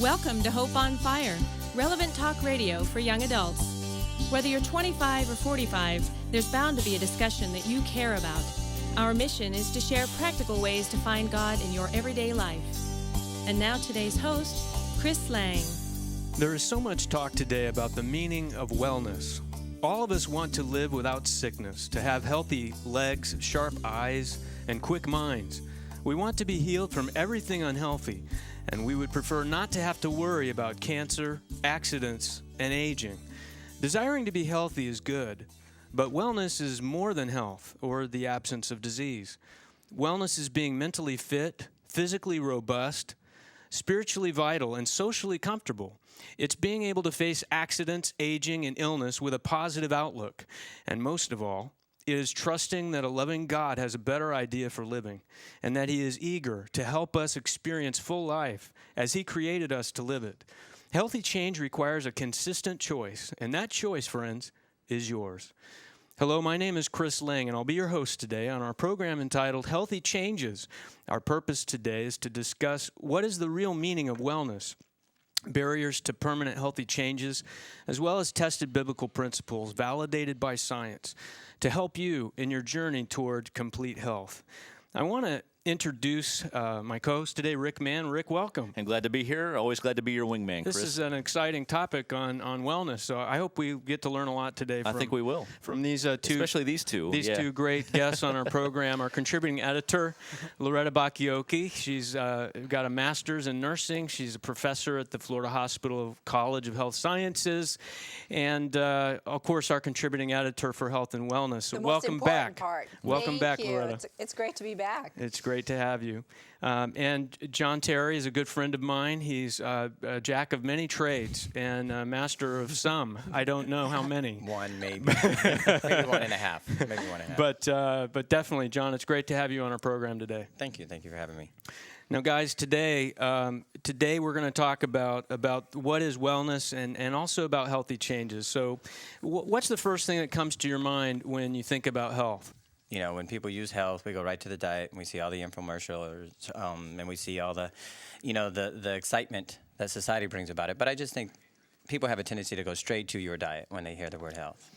Welcome to Hope on Fire, relevant talk radio for young adults. Whether you're 25 or 45, there's bound to be a discussion that you care about. Our mission is to share practical ways to find God in your everyday life. And now today's host, Chris Lang. There is so much talk today about the meaning of wellness. All of us want to live without sickness, to have healthy legs, sharp eyes, and quick minds. We want to be healed from everything unhealthy, and we would prefer not to have to worry about cancer, accidents, and aging. Desiring to be healthy is good, but wellness is more than health or the absence of disease. Wellness is being mentally fit, physically robust, spiritually vital, and socially comfortable. It's being able to face accidents, aging, and illness with a positive outlook. And most of all, it is trusting that a loving God has a better idea for living and that He is eager to help us experience full life as He created us to live it. Healthy change requires a consistent choice, and that choice, friends, is yours. Hello, my name is Chris Lang, and I'll be your host today on our program entitled Healthy Changes. Our purpose today is to discuss what is the real meaning of wellness, barriers to permanent healthy changes, as well as tested biblical principles validated by science to help you in your journey toward complete health. I want to introduce my co-host today, Rick Mann. Rick, welcome. I'm glad to be here. Always glad to be your wingman, Chris. This is an exciting topic on wellness, so I hope we get to learn a lot today. I think we will. From these two, especially these two. Two great guests on our program. Our contributing editor, Loretta Bacchiocchi. She's got a master's in nursing. She's a professor at the Florida Hospital College of Health Sciences, and of course, our contributing editor for Health and Wellness. So welcome back. Welcome back, Loretta. It's great to be back. It's great to have you. And John Tary is a good friend of mine. He's a jack of many trades and a master of some. I don't know how many. One, maybe. Maybe one and a half. But definitely, John, it's great to have you on our program today. Thank you. Thank you for having me. Now, guys, today we're going to talk about what is wellness and also about healthy changes. So what's the first thing that comes to your mind when you think about health? You know, when people use health, we go right to the diet, and we see all the infomercials, and we see all the, the excitement that society brings about it. But I just think people have a tendency to go straight to your diet when they hear the word health.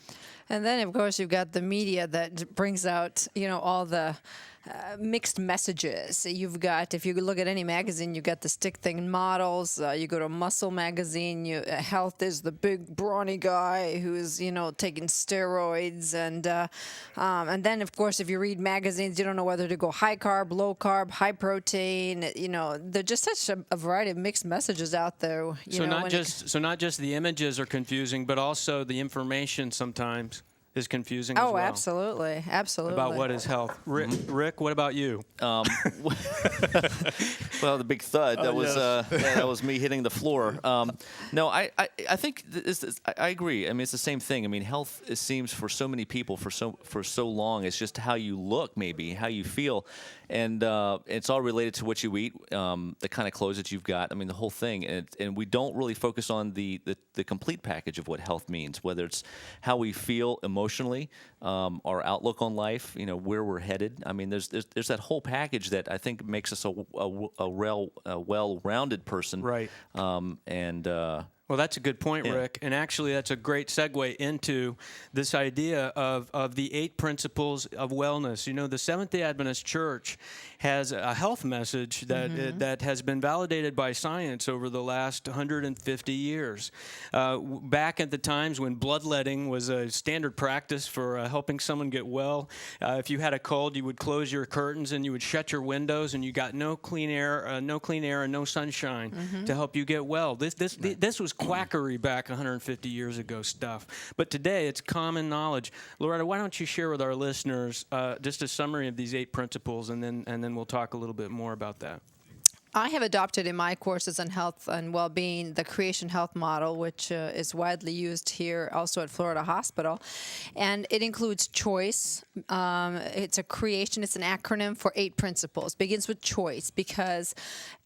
And then, of course, you've got the media that brings out, all the mixed messages. You've got, if you look at any magazine, you got the stick thing models. You go to Muscle magazine. Health is the big brawny guy who's, taking steroids. And then, of course, if you read magazines, you don't know whether to go high carb, low carb, high protein. There's just such a variety of mixed messages out there. So not just the images are confusing, but also the information sometimes is confusing as well. Oh, absolutely. About what is health. Rick, what about you? Well, the big thud, that was me hitting the floor. No, I think I agree. I mean, it's the same thing. I mean, health, it seems for so many people for so long, it's just how you look, maybe, how you feel. And it's all related to what you eat, the kind of clothes that you've got. I mean, the whole thing. And we don't really focus on the complete package of what health means, whether it's how we feel emotionally, our outlook on life, where we're headed. I mean, there's that whole package that I think makes us a well-rounded person. Right. Well, that's a good point, Rick. And actually, that's a great segue into this idea of the 8 principles of wellness. The Seventh-day Adventist Church has a health message that has been validated by science over the last 150 years. Back at the times when bloodletting was a standard practice for helping someone get well, if you had a cold, you would close your curtains and you would shut your windows, and you got no clean air and no sunshine to help you get well. This was quackery back 150 years ago stuff. But today, it's common knowledge. Loretta, why don't you share with our listeners just a summary of these 8 principles, and then we'll talk a little bit more about that. I have adopted in my courses on health and well-being the Creation Health model, which is widely used here also at Florida Hospital. And it includes choice. It's an acronym for 8 principles. Begins with choice because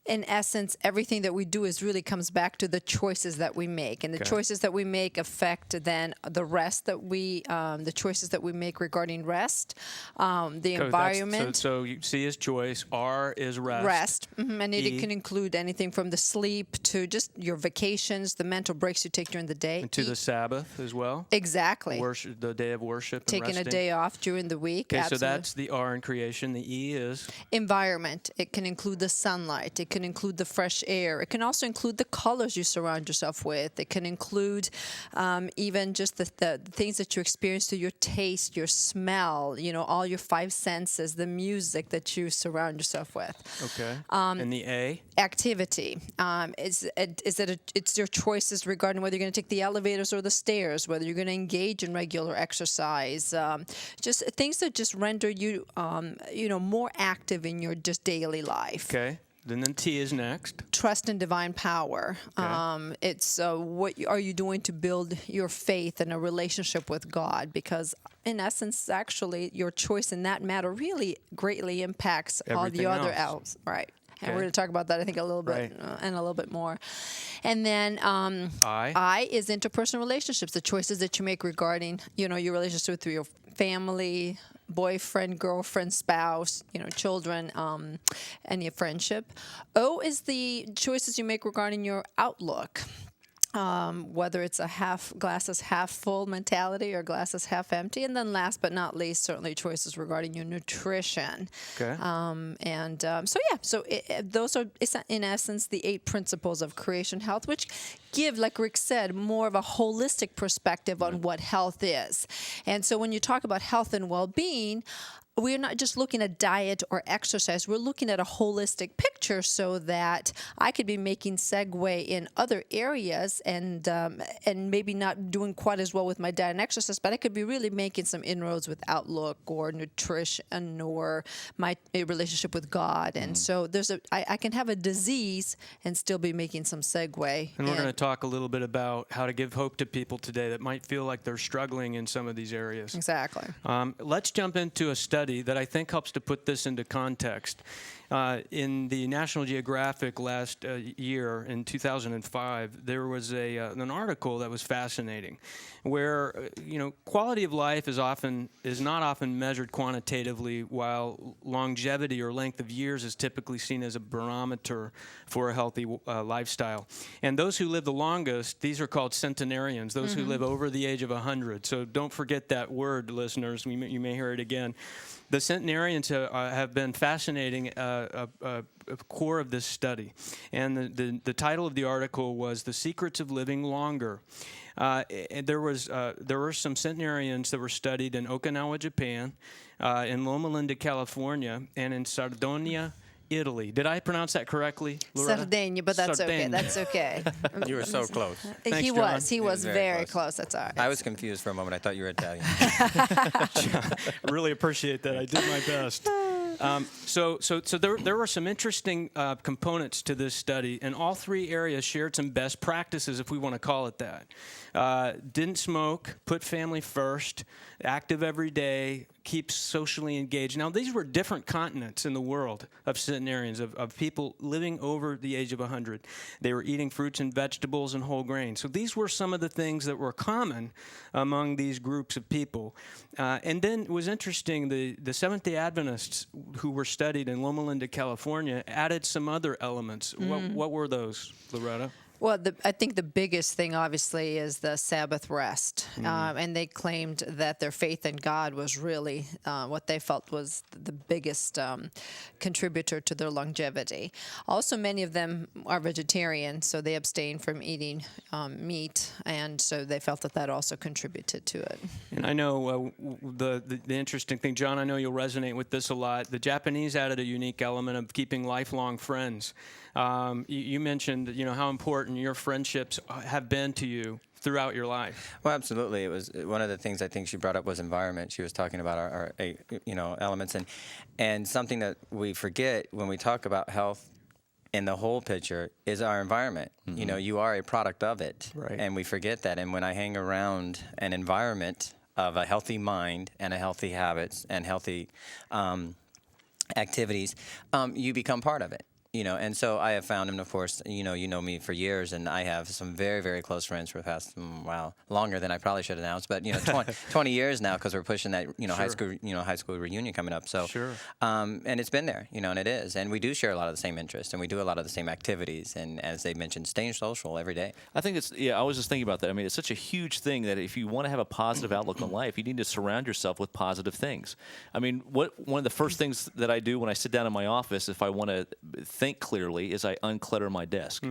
In essence, everything that we do is really comes back to the choices that we make, and the choices that we make affect then the rest that the choices that we make regarding rest, the environment. So C is choice, R is rest. Rest, and it can include anything from the sleep to just your vacations, the mental breaks you take during the day. And to the Sabbath as well. Exactly. Worship, the day of worship. Taking and resting. a day off during the week. Okay, absolutely. so that's the R in creation. The E is environment. It can include the sunlight. It can include the fresh air. It can also include the colors you surround yourself with. It can include even just the things that you experience through your taste, your smell, all your five senses, the music that you surround yourself with. Okay. And the A? Activity. It's your choices regarding whether you're going to take the elevators or the stairs, whether you're going to engage in regular exercise, just things that just render you, more active in your just daily life. Okay. Then T is next. Trust in divine power. Okay. It's what are you doing to build your faith and a relationship with God? Because in essence, actually, your choice in that matter really greatly impacts everything all the other else. Right. And Okay. we're going to talk about that, I think, a little bit and a little bit more. And then I is interpersonal relationships, the choices that you make regarding, your relationship with your family, boyfriend, girlfriend, spouse, children, and your friendship. O is the choices you make regarding your outlook. Whether it's a glass is half full mentality or glass is half empty. And then last but not least, certainly choices regarding your nutrition. Okay. So those are, in essence, the 8 principles of creation health, which give, like Rick said, more of a holistic perspective on what health is. And so when you talk about health and well-being, we're not just looking at diet or exercise. We're looking at a holistic picture so that I could be making segue in other areas and maybe not doing quite as well with my diet and exercise, but I could be really making some inroads with outlook or nutrition or my relationship with God. And so I can have a disease and still be making some segue. And we're going to talk a little bit about how to give hope to people today that might feel like they're struggling in some of these areas. Exactly. Let's jump into a study that I think helps to put this into context. In the National Geographic last year, in 2005, there was an article that was fascinating, where quality of life is not often measured quantitatively, while longevity or length of years is typically seen as a barometer for a healthy lifestyle. And those who live the longest, these are called centenarians, those who live over the age of 100. So don't forget that word, listeners. You may hear it again. The centenarians have been fascinating, a core of this study. And the title of the article was "The Secrets of Living Longer." And there were some centenarians that were studied in Okinawa, Japan, in Loma Linda, California, and in Sardinia, Italy. Did I pronounce that correctly, Loretta? Sardinia, but that's okay. That's okay. You were so close. Thanks, He was very close. close. That's all right. I was confused for a moment. I thought you were Italian. I really appreciate that. I did my best. So there were some interesting components to this study, and all 3 areas shared some best practices, if we want to call it that. Didn't smoke, put family first, active every day, keep socially engaged. Now, these were different continents in the world of centenarians, of people living over the age of 100. They were eating fruits and vegetables and whole grains. So these were some of the things that were common among these groups of people. And then it was interesting, the Seventh-day Adventists who were studied in Loma Linda, California, added some other elements. What were those, Loretta? Well, I think the biggest thing, obviously, is the Sabbath rest. And they claimed that their faith in God was really what they felt was the biggest contributor to their longevity. Also, many of them are vegetarian, so they abstain from eating meat, and so they felt that also contributed to it. And I know the interesting thing, John, I know you'll resonate with this a lot. The Japanese added a unique element of keeping lifelong friends. You mentioned, how important your friendships have been to you throughout your life. Well, absolutely. It was one of the things I think she brought up was environment. She was talking about our elements, and something that we forget when we talk about health in the whole picture is our environment. You are a product of it, right. And we forget that. And when I hang around an environment of a healthy mind and a healthy habits and healthy activities, you become part of it. And so I have found, and of course, you know me for years, and I have some very, very close friends for the past, longer than I probably should announce, but 20 years now, because we're pushing that high school reunion coming up. So, Sure. And it's been there, and it is, and we do share a lot of the same interests, and we do a lot of the same activities, and as they mentioned, staying social every day. I think I was just thinking about that. I mean, it's such a huge thing that if you want to have a positive outlook on life, you need to surround yourself with positive things. I mean, one of the first things that I do when I sit down in my office, if I want to think clearly, is I unclutter my desk.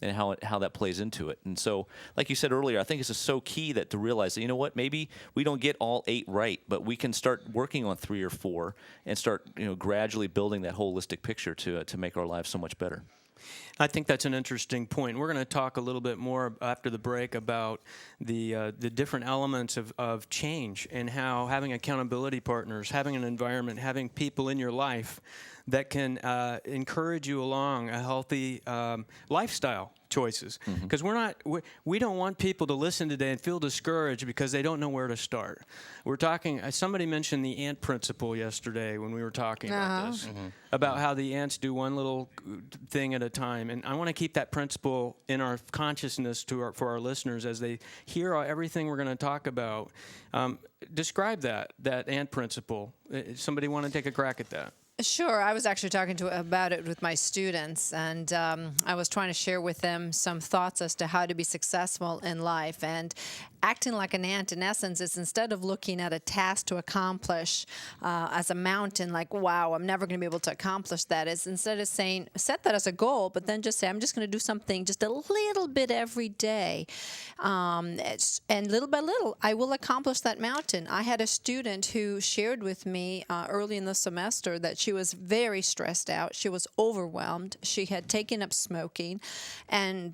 And how that plays into it. And so, like you said earlier, I think it's just so key that to realize that, maybe we don't get all 8 right, but we can start working on 3 or 4 and start, gradually building that holistic picture to make our lives so much better. I think that's an interesting point. We're going to talk a little bit more after the break about the different elements of change and how having accountability partners, having an environment, having people in your life that can encourage you along a healthy lifestyle choices. Because we don't want people to listen today and feel discouraged because they don't know where to start. We're talking, somebody mentioned the ant principle yesterday when we were talking about this, about how the ants do one little thing at a time. And I want to keep that principle in our consciousness for our listeners as they hear everything we're going to talk about. Describe that ant principle. Somebody want to take a crack at that? Sure. I was actually talking about it with my students, and I was trying to share with them some thoughts as to how to be successful in life. And acting like an ant, in essence, is instead of looking at a task to accomplish as a mountain, like, wow, I'm never going to be able to accomplish that, is instead of saying, set that as a goal, but then just say, I'm just going to do something just a little bit every day. And little by little, I will accomplish that mountain. I had a student who shared with me early in the semester that she was very stressed out. She was overwhelmed. She had taken up smoking, and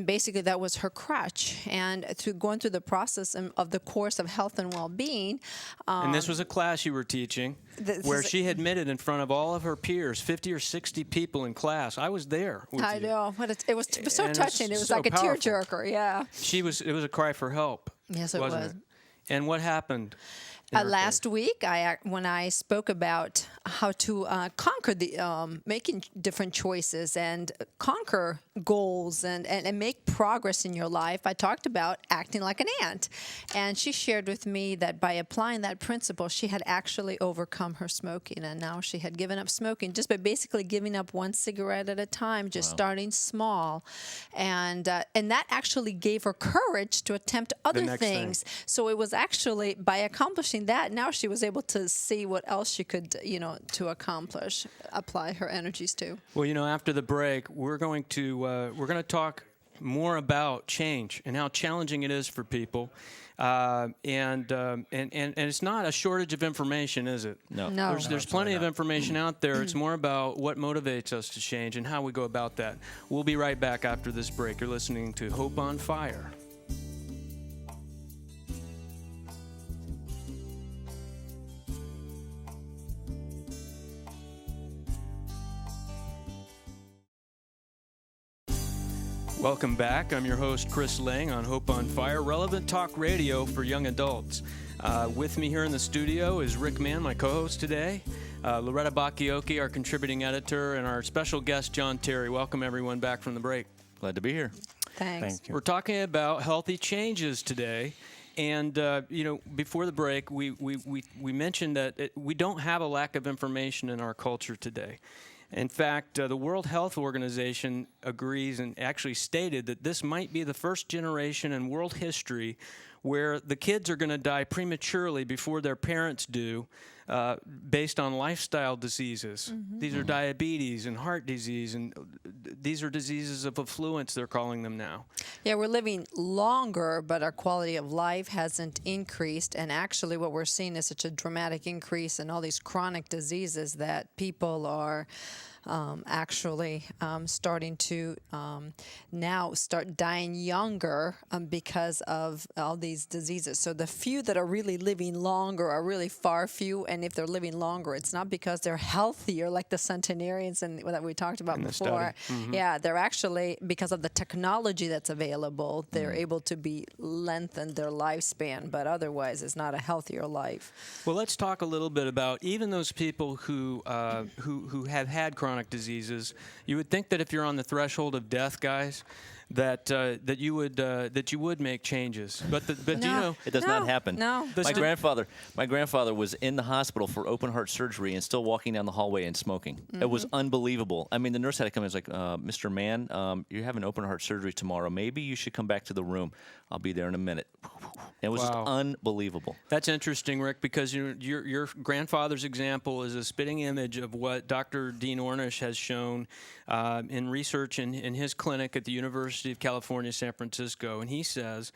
basically that was her crutch. And through going through the process of the course of health and well-being. And this was a class you were teaching where she admitted in front of all of her peers, 50 or 60 people in class. I was there with I you. know. It was so touching. It was so like a powerful. tearjerker, yeah. It was a cry for help. Yes, it wasn't was. it? And what happened? Last week, when I spoke about how to conquer making different choices and conquer goals and make progress in your life, I talked about acting like an ant. And she shared with me that by applying that principle, she had actually overcome her smoking. And now she had given up smoking just by basically giving up one cigarette at a time, just starting small. And that actually gave her courage to attempt other things. So it was actually by accomplishing that, now she was able to see what else she could, to accomplish, apply her energies to. Well, after the break, we're going to talk more about change and how challenging it is for people, and it's not a shortage of information, is it? No. There's plenty of information out there. It's more about what motivates us to change and how we go about that. We'll be right back after this break. You're listening to Hope on Fire. Welcome back. I'm your host, Chris Lang, on Hope on Fire, relevant talk radio for young adults. With me here in the studio is Rick Mann, my co-host today, Loretta Bacchiocchi, our contributing editor, and our special guest, John Tary. Welcome, everyone, back from the break. Glad to be here. Thanks. Thank you. We're talking about healthy changes today. And, before the break, we mentioned that we don't have a lack of information in our culture today. In fact, the World Health Organization agrees and actually stated that this might be the first generation in world history where the kids are going to die prematurely before their parents do, based on lifestyle diseases. These are diabetes and heart disease, and these are diseases of affluence, they're calling them now. Yeah, we're living longer, but our quality of life hasn't increased. And actually what we're seeing is such a dramatic increase in all these chronic diseases that people are actually starting to now start dying younger because of all these diseases. So the few that are really living longer are really far few, and if they're living longer, it's not because they're healthier like the centenarians that we talked about before. Yeah, they're actually, because of the technology that's available, they're able to be lengthened their lifespan, but otherwise it's not a healthier life. Well, let's talk a little bit about even those people who have had chronic chronic diseases. You would think that if you're on the threshold of death, guys, that you would make changes. But No. you know, It does not happen. No. My grandfather was in the hospital for open heart surgery and still walking down the hallway and smoking. It was unbelievable. I mean, the nurse had to come in and was like, Mr. Mann, you're having open heart surgery tomorrow. Maybe you should come back to the room. I'll be there in a minute. It was just unbelievable. That's interesting, Rick, because your grandfather's example is a spitting image of what Dr. Dean Ornish has shown in research in his clinic at the University of California, San Francisco. And he says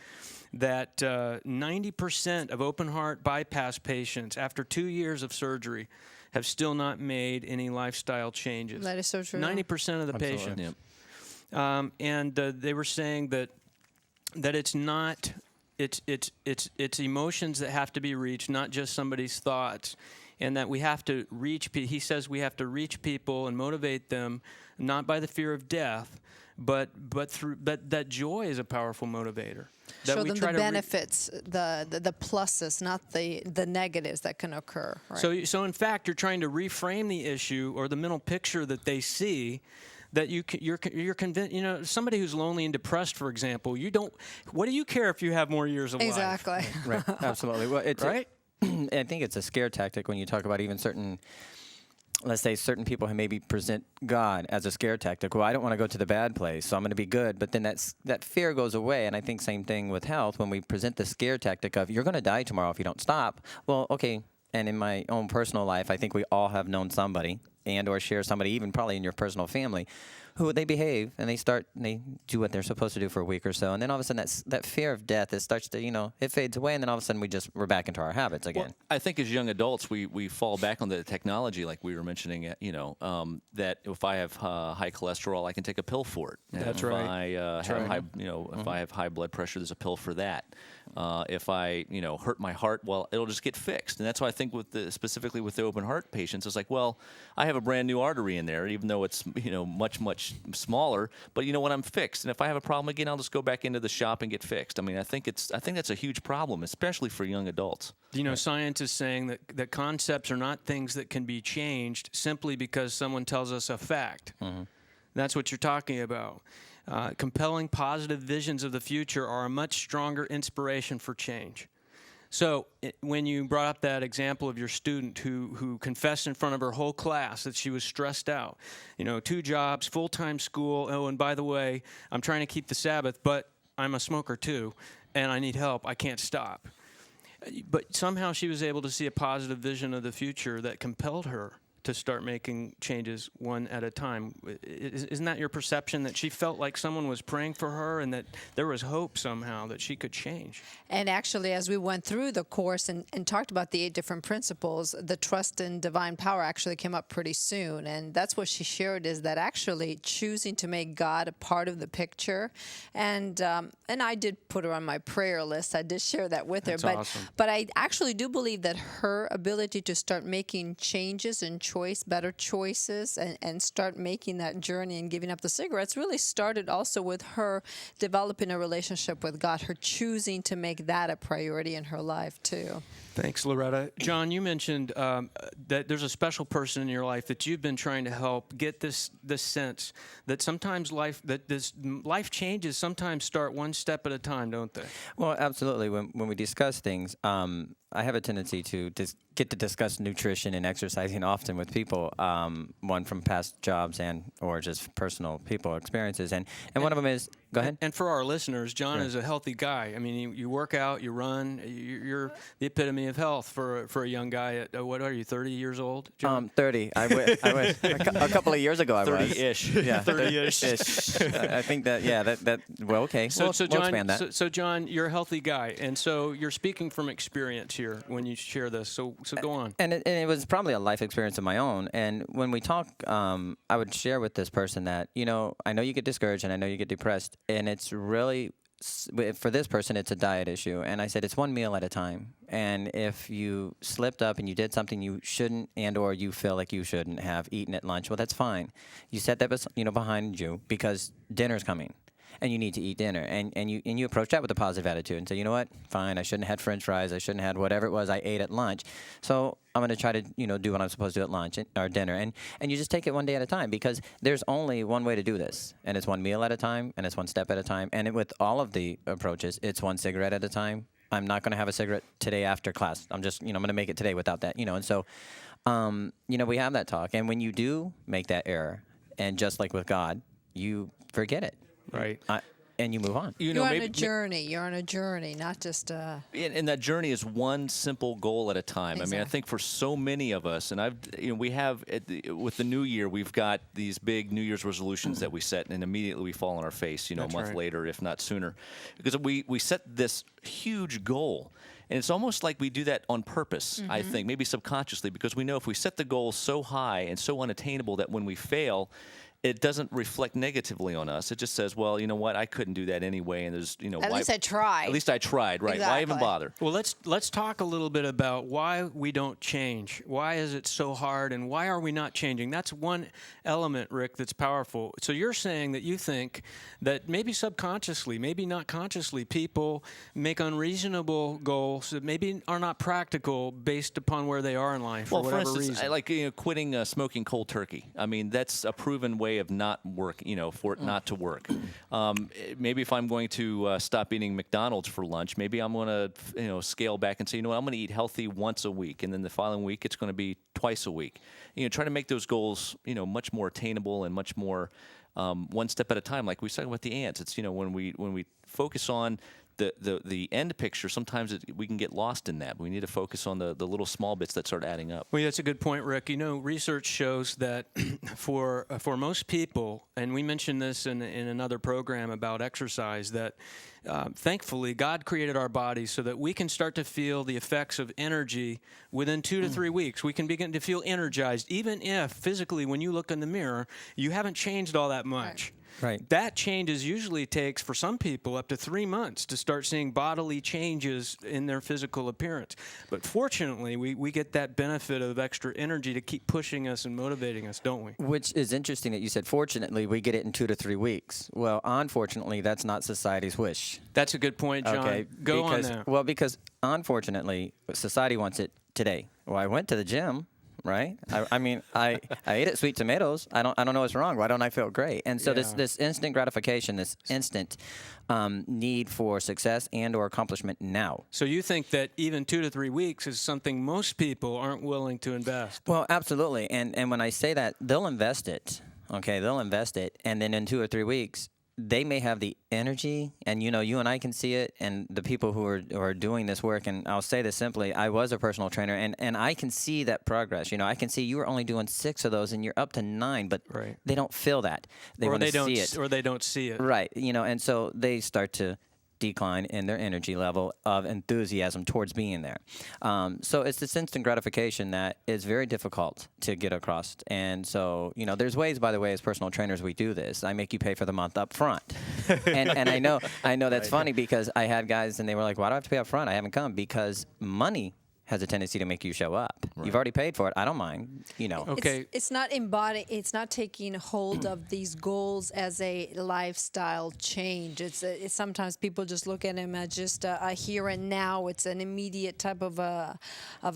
that 90% of open heart bypass patients after 2 years of surgery have still not made any lifestyle changes. That is so true. 90% of the patients. Yep. And they were saying that it's not, it's emotions that have to be reached, not just somebody's thoughts, and that we have to reach. He says we have to reach people and motivate them, not by the fear of death, but that joy is a powerful motivator. That Show we them try the to benefits, the pluses, not the negatives that can occur. Right? So in fact, you're trying to reframe the issue or the mental picture that they see. That you're convinced, you know, somebody who's lonely and depressed, for example, what do you care if you have more years of life? Exactly. Right. Absolutely. Well, it's Right? I think it's a scare tactic when you talk about even certain, let's say, certain people who maybe present God as a scare tactic. Well, I don't want to go to the bad place, so I'm going to be good. But then that fear goes away. And I think same thing with health when we present the scare tactic of you're going to die tomorrow if you don't stop. Well, okay. And in my own personal life, I think we all have known somebody and or share somebody, even probably in your personal family, who they behave and they do what they're supposed to do for a week or so, and then all of a sudden that fear of death, it starts to, it fades away, and then all of a sudden we're back into our habits again. Well, I think as young adults, we fall back on the technology, like we were mentioning, that if I have high cholesterol, I can take a pill for it. That's if right. If I have high blood pressure, there's a pill for that. If I, hurt my heart, well, it'll just get fixed. And that's why I think specifically with the open heart patients, it's like, well, I have a brand new artery in there, even though it's, much smaller, but you know what, I'm fixed. And if I have a problem again, I'll just go back into the shop and get fixed. I mean, I think that's a huge problem, especially for young adults. Science is saying that concepts are not things that can be changed simply because someone tells us a fact. Mm-hmm. That's what you're talking about. Compelling positive visions of the future are a much stronger inspiration for change. So when you brought up that example of your student who confessed in front of her whole class that she was stressed out, 2 jobs, full-time school, oh, and by the way, I'm trying to keep the Sabbath, but I'm a smoker too, and I need help, I can't stop. But somehow she was able to see a positive vision of the future that compelled her to start making changes one at a time. Isn't that your perception, that she felt like someone was praying for her and that there was hope somehow that she could change? And actually, as we went through the course and talked about the 8 different principles, the trust in divine power actually came up pretty soon. And that's what she shared, is that actually choosing to make God a part of the picture. And I did put her on my prayer list. I did share that with her. That's awesome. But I actually do believe that her ability to start making changes and better choices, and start making that journey and giving up the cigarettes really started also with her developing a relationship with God, her choosing to make that a priority in her life too. Thanks, Loretta. John, you mentioned that there's a special person in your life that you've been trying to help get this sense that sometimes life changes sometimes start one step at a time, don't they? Well, absolutely. When we discuss things, I have a tendency to get to discuss nutrition and exercising often with people, one from past jobs and or just personal people experiences. And one of them is, go ahead. And for our listeners, John is a healthy guy. I mean, you work out, you run, you're the epitome of health for a young guy at, what are you, 30 years old, John? 30. I was. A couple of years ago I was. 30-ish. Yeah, 30-ish. I think that, well, okay. So we'll John, expand that. So John, you're a healthy guy, and so you're speaking from experience here when you share this. So go on. And it was probably a life experience of my own. And when we talk, I would share with this person that, I know you get discouraged and I know you get depressed, and it's really, for this person, it's a diet issue. And I said, it's one meal at a time. And if you slipped up and you did something you shouldn't and or you feel like you shouldn't have eaten at lunch, well, that's fine. You set that behind you because dinner's coming. and you need to eat dinner, and you approach that with a positive attitude and say, you know what, fine, I shouldn't have had French fries, I shouldn't have had whatever it was I ate at lunch, so I'm going to try to do what I'm supposed to do at lunch or dinner, and you just take it one day at a time, because there's only one way to do this, and it's one meal at a time, and it's one step at a time, and with all of the approaches, it's one cigarette at a time. I'm not going to have a cigarette today after class. I'm just, I'm going to make it today without that, and so, we have that talk, and when you do make that error, and just like with God, you forget it. Right. And you move on. You're on a journey. You're on a journey, not just And that journey is one simple goal at a time. Exactly. I mean, I think for so many of us, and we have with the new year, we've got these big New Year's resolutions that we set, and immediately we fall on our face, a month later, if not sooner, because we set this huge goal. And it's almost like we do that on purpose, I think, maybe subconsciously, because we know if we set the goal so high and so unattainable that when we fail, it doesn't reflect negatively on us. It just says, well, you know what, I couldn't do that anyway, and there's, at least I tried. At least I tried, right? Why even Exactly. bother? Well, let's talk a little bit about why we don't change. Why is it so hard, and why are we not changing? That's one element, Rick, that's powerful. So you're saying that you think that maybe subconsciously, maybe not consciously, people make unreasonable goals that maybe are not practical based upon where they are in life Well, for for whatever instance, reason. I like quitting smoking cold turkey. I mean, that's a proven way of not working, for it not to work. Maybe if I'm going to stop eating McDonald's for lunch, maybe I'm going to scale back and say, I'm going to eat healthy once a week, and then the following week it's going to be twice a week. Try to make those goals much more attainable and much more one step at a time. Like we said with the ants, it's when we focus on the end picture, sometimes we can get lost in that. We need to focus on the little small bits that start adding up. Well, yeah, that's a good point, Rick. Research shows that for most people, and we mentioned this in another program about exercise, that thankfully God created our bodies so that we can start to feel the effects of energy within 2 to 3 weeks. We can begin to feel energized, even if physically, when you look in the mirror, you haven't changed all that much. Right. That changes usually takes, for some people, up to 3 months to start seeing bodily changes in their physical appearance. But fortunately, we get that benefit of extra energy to keep pushing us and motivating us, don't we? Which is interesting that you said, fortunately, we get it in 2 to 3 weeks. Well, unfortunately, that's not society's wish. That's a good point, John. Okay, Go because, on now. Well, because unfortunately, society wants it today. Well, I went to the gym, right? I ate at Sweet Tomatoes. I don't know what's wrong. Why don't I feel great? And so this instant gratification, this instant need for success and or accomplishment now. So you think that even 2 to 3 weeks is something most people aren't willing to invest? Well, absolutely. And when I say that, they'll invest it. Okay, they'll invest it, and then in 2 or 3 weeks, they may have the energy, and you and I can see it, and the people who are doing this work, and I'll say this simply, I was a personal trainer, and I can see that progress. I can see you were only doing 6 of those, and you're up to 9, but Right. they don't feel that. They want to see it. Or they don't see it. Right, and so they start to decline in their energy level of enthusiasm towards being there. So it's this instant gratification that is very difficult to get across. And so, there's ways, by the way, as personal trainers, we do this. I make you pay for the month up front. and I know that's funny, because I had guys and they were like, why do I have to pay up front? I haven't come. Because money has a tendency to make you show up. Right. You've already paid for it. I don't mind, Okay. It's not it's not taking hold of these goals as a lifestyle change. It's sometimes people just look at them as just a here and now. It's an immediate type of a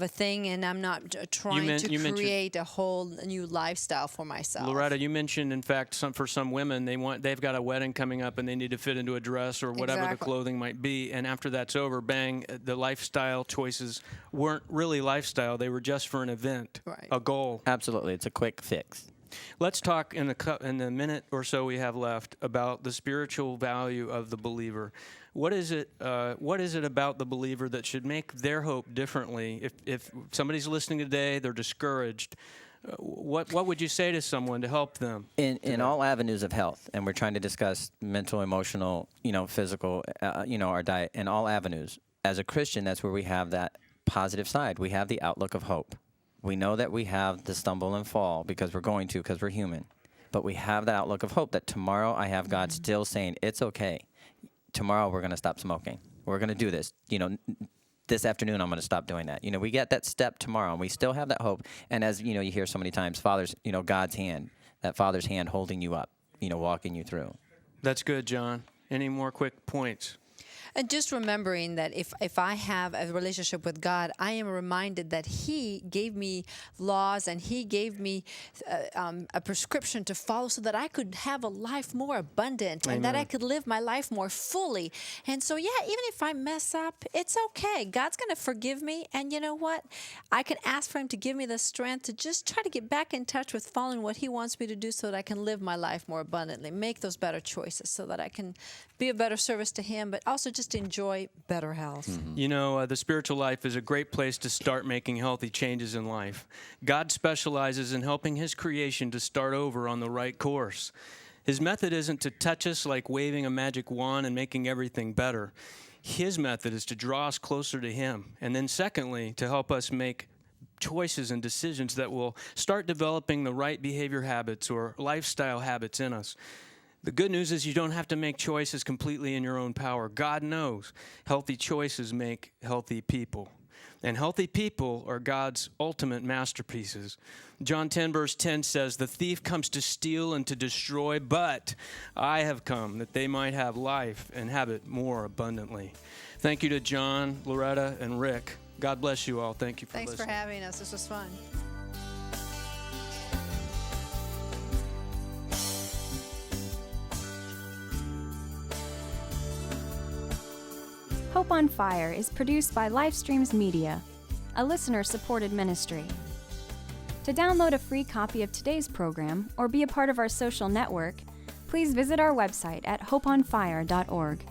thing, and I'm not trying to create a whole new lifestyle for myself. Loretta, you mentioned, in fact, for some women, they've got a wedding coming up and they need to fit into a dress or whatever the clothing might be, and after that's over, bang, the lifestyle choices weren't really lifestyle. They were just for an event, Right. a goal. Absolutely. It's a quick fix. Let's talk in the minute or so we have left about the spiritual value of the believer. What is it about the believer that should make their hope differently? If somebody's listening today, they're discouraged, what would you say to someone to help them? In all avenues of health, and we're trying to discuss mental, emotional, physical, our diet, in all avenues. As a Christian, that's where we have that positive side. We have the outlook of hope. We know that we have the stumble and fall because we're human. But we have that outlook of hope that tomorrow I have God still saying, it's okay. Tomorrow we're going to stop smoking. We're going to do this. This afternoon I'm going to stop doing that. We get that step tomorrow, and we still have that hope. And as you hear so many times, Father's, God's hand, that Father's hand holding you up, walking you through. That's good, John. Any more quick points? And just remembering that if I have a relationship with God, I am reminded that He gave me laws and He gave me a prescription to follow so that I could have a life more abundant and that I could live my life more fully. And so, yeah, even if I mess up, it's okay. God's going to forgive me. And you know what? I can ask for Him to give me the strength to just try to get back in touch with following what He wants me to do so that I can live my life more abundantly, make those better choices so that I can be a better service to Him, but also just enjoy better health. You know, the spiritual life is a great place to start making healthy changes in life. God specializes in helping His creation to start over on the right course. His method isn't to touch us like waving a magic wand and making everything better. His method is to draw us closer to Him. And then secondly, to help us make choices and decisions that will start developing the right behavior habits or lifestyle habits in us. The good news is you don't have to make choices completely in your own power. God knows healthy choices make healthy people. And healthy people are God's ultimate masterpieces. John 10 verse 10 says, "The thief comes to steal and to destroy, but I have come that they might have life and have it more abundantly." Thank you to John, Loretta, and Rick. God bless you all. Thank you for listening. Thanks for having us. This was fun. Hope on Fire is produced by Livestreams Media, a listener-supported ministry. To download a free copy of today's program or be a part of our social network, please visit our website at hopeonfire.org.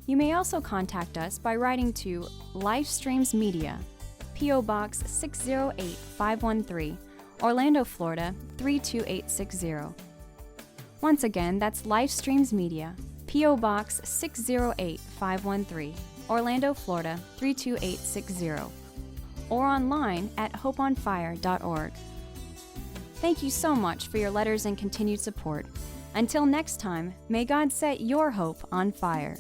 You may also contact us by writing to Livestreams Media, P.O. Box 608513, Orlando, Florida 32860. Once again, that's Livestreams Media, P.O. Box 608513, Orlando, Florida 32860, or online at hopeonfire.org. Thank you so much for your letters and continued support. Until next time, may God set your hope on fire.